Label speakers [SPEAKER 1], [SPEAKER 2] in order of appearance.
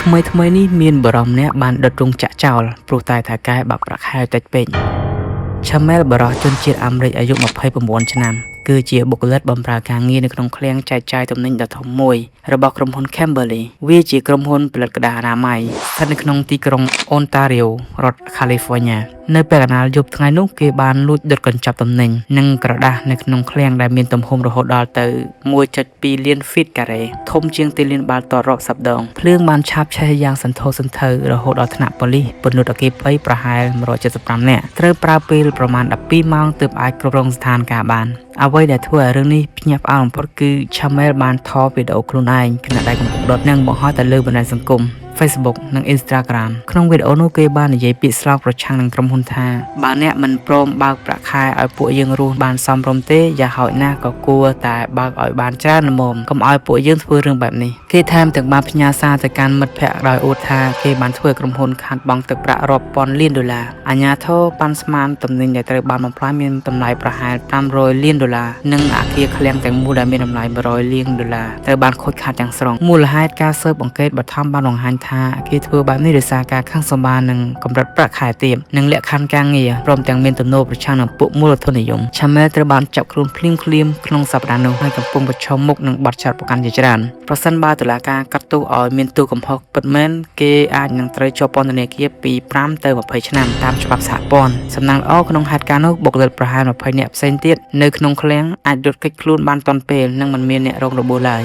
[SPEAKER 1] ថ្មីនេះមានបរិមម្នាក់បានដុតរោងចក្រចោលព្រោះតែថៅកែបាក់ប្រាក់ខែតិចពេក Chamel បរិសុទ្ធជនជាតិអាមេរិកអាយុ29ឆ្នាំគឺជាបុគ្គលិកបម្រើការងារនៅក្នុងឃ្លាំងចែកចាយទំនិញដ៏ធំមួយរបស់ក្រុមហ៊ុន Kimberly វាជាក្រុមហ៊ុនផលិតក្តារអនាម័យស្ថិតនៅក្នុងទីក្រុង Ontario រដ្ឋ California នៅពេលកណ្ដាលយប់ថ្ងៃនោះគេបានលួចដុតកញ្ចប់ទំនិញនិងក្រដាសនៅក្នុងឃ្លាំងដែលមានទំហំរហូតដល់ទៅ 1.2 លានហ្វីតការ៉េធំជាងទីលានបាល់ទាត់រាប់សិបដងភ្លើងបានឆាបឆេះយ៉ាងសន្ធោសន្ធៅរហូតដល់ថ្នាក់ប៉ូលីសពន្លត់អគ្គិភ័យប្រហែល175នាក់ត្រូវប្រើពេលប្រមាណ12ម៉ោងទើបអាចគ្រប់គ្រងស្ថានភាពបានអ្វីដែលធ្វើឲ្យរឿងនេះភ្ញាក់ផ្អើលបំផុតគឺ Chamel បានថតវីដេអូខ្លួនឯងខណៈដែលកំពុងដុតនិងបង្ហោះទៅលើបណ្ដាញសង្គម Facebook និង Instagram ក្នុងវីដេអូនោះគេបាននិយាយពាក្យស្លោកប្រឆាំងនឹងក្រុមហ៊ុនថាបើអ្នកមិនព្រមបើកប្រាក់ខែឲ្យពួកយើងរស់បានសមរម្យទេយ៉ាងហោចណាស់ក៏គួរតែបើកឲ្យបានច្រើនល្មមកុំឲ្យពួកយើងធ្វើរឿងបែបនេះគេថែមទាំងបានផ្ញើសារទៅកាន់មិត្តភ័ក្តិដោយអួតថាគេបានធ្វើក្រុមហ៊ុនខាតបង់ទឹកប្រាក់រាប់ពាន់លានដុល្លារអាជ្ញាធរប៉ាន់ស្មានទំនិញដែលត្រូវបានបំផ្លាញមានតម្លៃប្រហែល500លានដុល្លារនិងអគារឃ្លាំងទាំងមូលដែលមានតម្លៃ100លានដុល្លារត្រូវបានខូចខាតទាំងស្រុងមូលហេតុការស៊ើបអង្កេតបឋមបានបង្ហាញថាគេធ្វើបែបនេះដោយសារការខឹងសម្បារនឹងកម្រិតប្រាក់ខែទាបនិងលក្ខខណ្ឌការងារព្រមទាំងមានទំនោរប្រឆាំងនឹងពួកមូលធននិយម Chamel ត្រូវបានចាប់ខ្លួនភ្លាមក្នុងសប្តាហ៍នោះហើយកំពុងប្រឈមមុខនឹងបទចោទប្រកាន់ជាច្រើនប្រសិនបើតុលាការកាត់ទោសឲ្យមានទោសកំហុសពិតមែនគេអាចនឹងត្រូវជាប់ពន្ធនាគារពី5ទៅ20ឆ្នាំតាមច្បាប់សហព័ន្ធសំណាងល្អក្នុងហេតុការណ៍នោះបុគ្គលិកប្រហែល20នាក់ផ្សេងទៀតនៅក្នុងឃ្លាំងអាចរត់គេចខ្លួនបានទាន់ពេលនិងមិនមានអ្នករងរបួសឡើយ